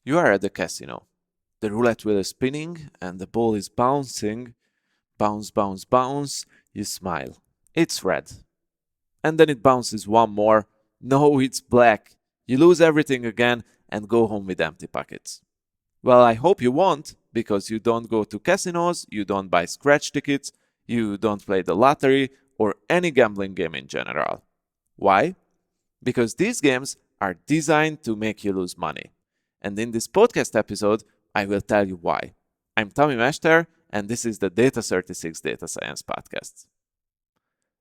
You are at the casino. The roulette wheel is spinning and the ball is bouncing. Bounce, bounce, bounce. You smile. It's red. And then it bounces one more. No, it's black. You lose everything again and go home with empty pockets. Well, I hope you won't, because you don't go to casinos, you don't buy scratch tickets, you don't play the lottery, or any gambling game in general. Why? Because these games are designed to make you lose money. And in this podcast episode, I will tell you why. I'm Tommy Mester, and this is the Data 36 Data Science Podcast.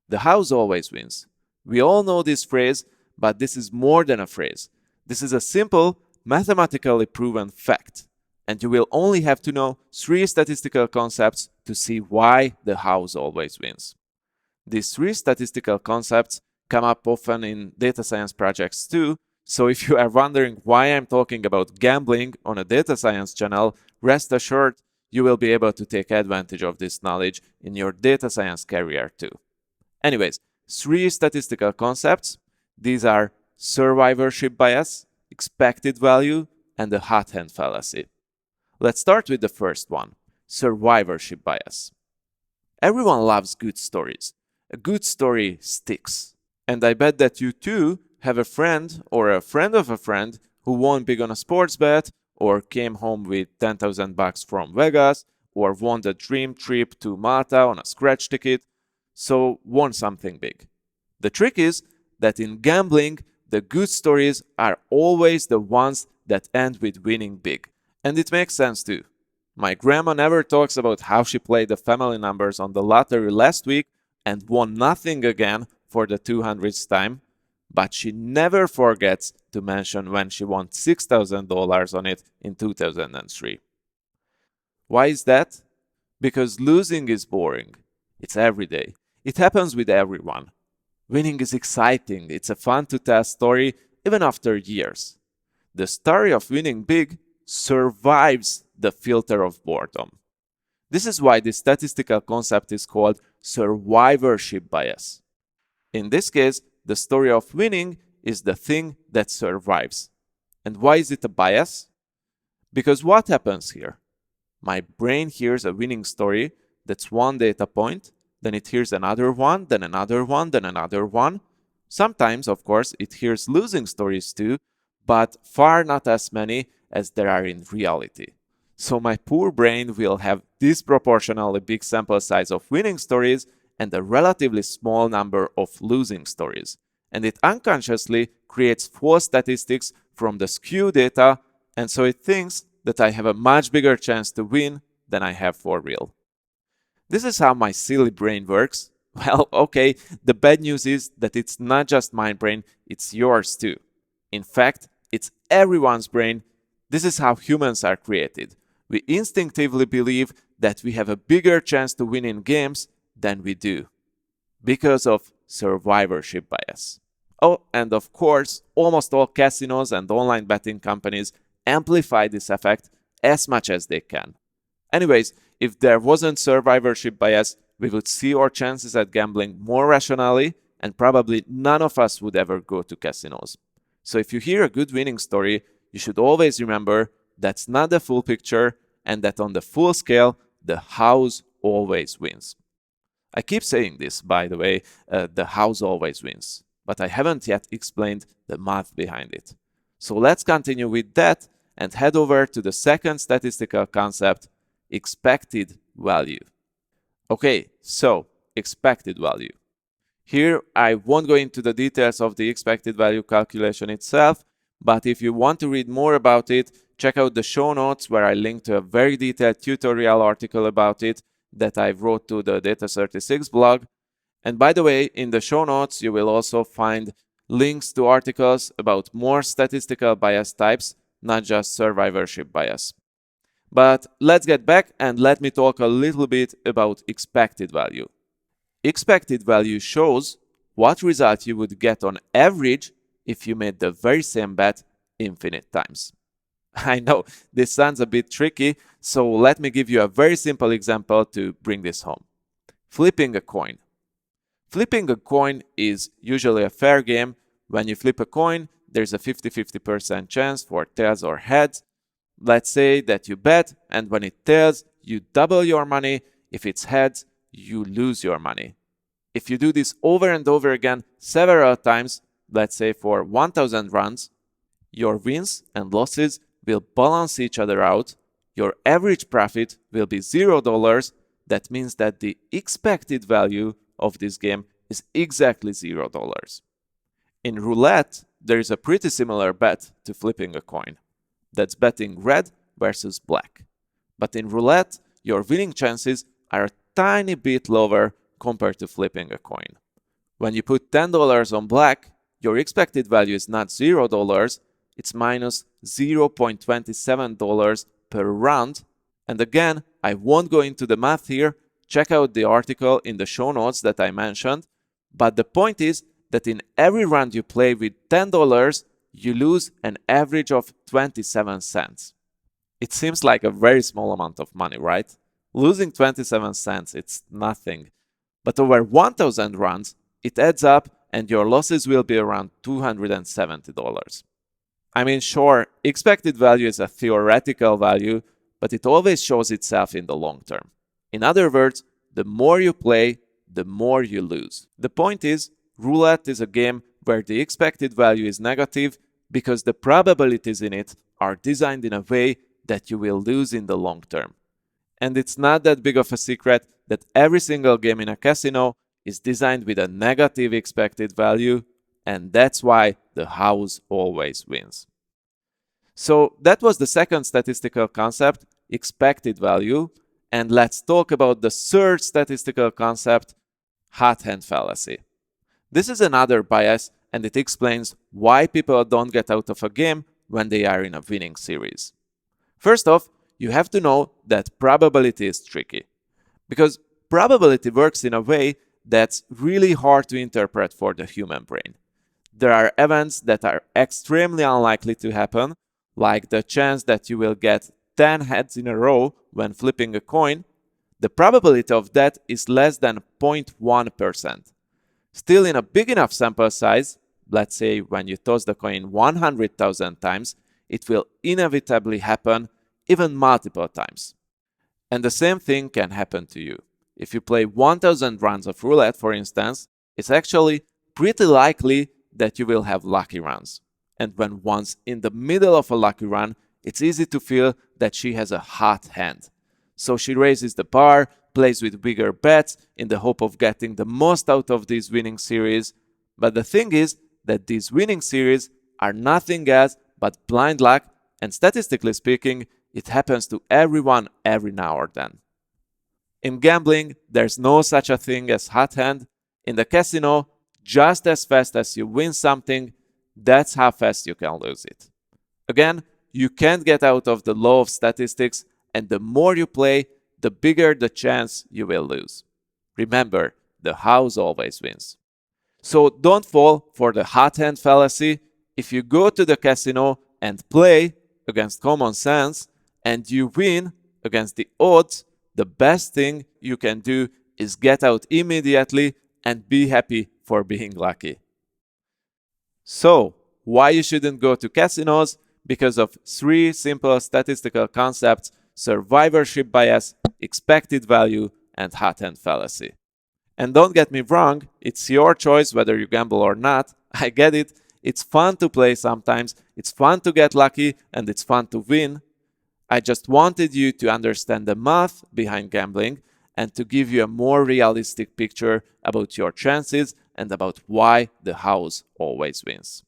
The house always wins. We all know this phrase, but this is more than a phrase. This is a simple, mathematically proven fact. And you will only have to know 3 statistical concepts to see why the house always wins. These 3 statistical concepts come up often in data science projects too, so if you are wondering why I'm talking about gambling on a data science channel, rest assured you will be able to take advantage of this knowledge in your data science career too. Anyways, 3 statistical concepts. These are survivorship bias, expected value, and the hot hand fallacy. Let's start with the first one, survivorship bias. Everyone loves good stories. A good story sticks. And I bet that you too have a friend or a friend of a friend who won big on a sports bet, or came home with $10,000 from Vegas, or won the dream trip to Malta on a scratch ticket, so won something big. The trick is that in gambling, the good stories are always the ones that end with winning big. And it makes sense too. My grandma never talks about how she played the family numbers on the lottery last week and won nothing again for the 200th time, but she never forgets to mention when she won $6,000 on it in 2003. Why is that? Because losing is boring. It's every day. It happens with everyone. Winning is exciting. It's a fun to tell story even after years. The story of winning big survives the filter of boredom. This is why this statistical concept is called survivorship bias. In this case, the story of winning is the thing that survives. And why is it a bias? Because what happens here? My brain hears a winning story, that's one data point, then it hears another one, then another one, then another one. Sometimes, of course, it hears losing stories too, but far not as many as there are in reality. So my poor brain will have disproportionately big sample size of winning stories and a relatively small number of losing stories. And it unconsciously creates false statistics from the skew data, and so it thinks that I have a much bigger chance to win than I have for real. This is how my silly brain works. Well, okay, the bad news is that it's not just my brain, it's yours too. In fact, it's everyone's brain. This is how humans are created. We instinctively believe that we have a bigger chance to win in games than we do, because of survivorship bias. Oh, and of course, almost all casinos and online betting companies amplify this effect as much as they can. Anyways, if there wasn't survivorship bias, we would see our chances at gambling more rationally, and probably none of us would ever go to casinos. So if you hear a good winning story, you should always remember that's not the full picture, and that on the full scale, the house always wins. I keep saying this, by the way, the house always wins, but I haven't yet explained the math behind it. So let's continue with that and head over to the second statistical concept, expected value. Okay, so expected value. Here, I won't go into the details of the expected value calculation itself, but if you want to read more about it, check out the show notes where I link to a very detailed tutorial article about it that I wrote to the Data 36 blog. And by the way, in the show notes, you will also find links to articles about more statistical bias types, not just survivorship bias. But let's get back and let me talk a little bit about expected value. Expected value shows what result you would get on average if you made the very same bet infinite times. I know this sounds a bit tricky, so let me give you a very simple example to bring this home. Flipping a coin. Flipping a coin is usually a fair game. When you flip a coin, there's a 50-50% chance for tails or heads. Let's say that you bet, and when it tails, you double your money. If it's heads, you lose your money. If you do this over and over again several times, let's say for 1000 runs, your wins and losses will balance each other out. Your average profit will be $0. That means that the expected value of this game is exactly $0. In roulette, there is a pretty similar bet to flipping a coin. That's betting red versus black. But in roulette, your winning chances are a tiny bit lower compared to flipping a coin. When you put $10 on black, your expected value is not $0, it's minus $0.27 per round. And again, I won't go into the math here. Check out the article in the show notes that I mentioned. But the point is that in every round you play with $10, you lose an average of 27 cents. It seems like a very small amount of money, right? Losing 27 cents, it's nothing. But over 1000 runs, it adds up and your losses will be around $270. I mean, sure, expected value is a theoretical value, but it always shows itself in the long term. In other words, the more you play, the more you lose. The point is, roulette is a game where the expected value is negative because the probabilities in it are designed in a way that you will lose in the long term. And it's not that big of a secret that every single game in a casino is designed with a negative expected value, and that's why the house always wins. So that was the second statistical concept, expected value, and let's talk about the third statistical concept, hot hand fallacy. This is another bias, and it explains why people don't get out of a game when they are in a winning series. First off, you have to know that probability is tricky, because probability works in a way that's really hard to interpret for the human brain. There are events that are extremely unlikely to happen, like the chance that you will get 10 heads in a row when flipping a coin. The probability of that is less than 0.1%. Still, in a big enough sample size, let's say when you toss the coin 100,000 times, it will inevitably happen even multiple times. And the same thing can happen to you. If you play 1000 runs of roulette, for instance, it's actually pretty likely that you will have lucky runs. And when one's in the middle of a lucky run, it's easy to feel that she has a hot hand. So she raises the bar, plays with bigger bets in the hope of getting the most out of this winning series. But the thing is that these winning series are nothing else but blind luck, and statistically speaking, it happens to everyone every now or then. In gambling, there's no such a thing as hot hand. In the casino, just as fast as you win something, that's how fast you can lose it. Again, you can't get out of the law of statistics, and the more you play, the bigger the chance you will lose. Remember, the house always wins. So don't fall for the hot hand fallacy. If you go to the casino and play against common sense and you win against the odds, the best thing you can do is get out immediately and be happy for being lucky. So, why you shouldn't go to casinos? Because of three simple statistical concepts: survivorship bias, expected value, and hot hand fallacy. And don't get me wrong, it's your choice whether you gamble or not. I get it. It's fun to play sometimes, it's fun to get lucky, and it's fun to win. I just wanted you to understand the math behind gambling and to give you a more realistic picture about your chances and about why the house always wins.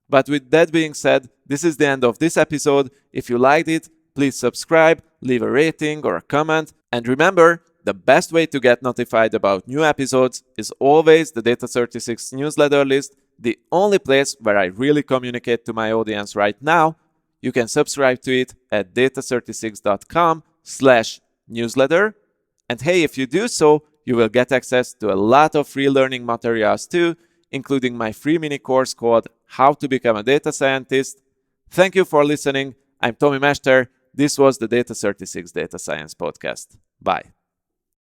But with that being said, this is the end of this episode. If you liked it, please subscribe, leave a rating or a comment, and remember, the best way to get notified about new episodes is always the Data36 newsletter list, the only place where I really communicate to my audience right now. You can subscribe to it at data36.com/newsletter. And hey, if you do so, you will get access to a lot of free learning materials too, including my free mini course called How to Become a Data Scientist. Thank you for listening. I'm Tomi Mester. This was the Data36 Data Science Podcast. Bye.